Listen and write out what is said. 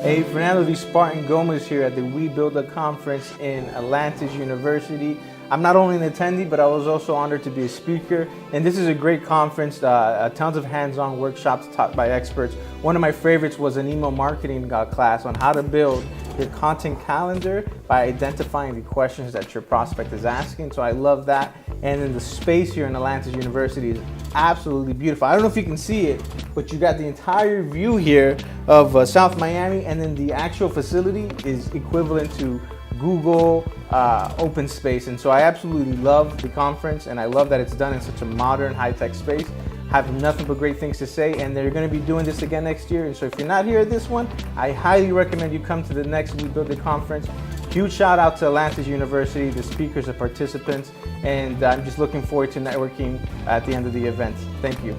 Hey, Fernando the Spartan Gomez here at the WebBuilditCon conference in Atlantis University. I'm not only an attendee, but I was also honored to be a speaker. And this is a great conference, tons of hands-on workshops taught by experts. One of my favorites was an email marketing class on how to build your content calendar by identifying the questions that your prospect is asking. So I love that. And then the space here in Atlantis University is absolutely beautiful. I don't know if you can see it, but you got the entire view here of South Miami, and then the actual facility is equivalent to Google open space. And so I absolutely love the conference, and I love that it's done in such a modern, high-tech space. Have nothing but great things to say, and they're going to be doing this again next year. And so if you're not here at this one, I highly recommend you come to the next WebBuildit conference. Huge shout out to Atlantis University, the speakers, the participants, and I'm just looking forward to networking at the end of the event. Thank you.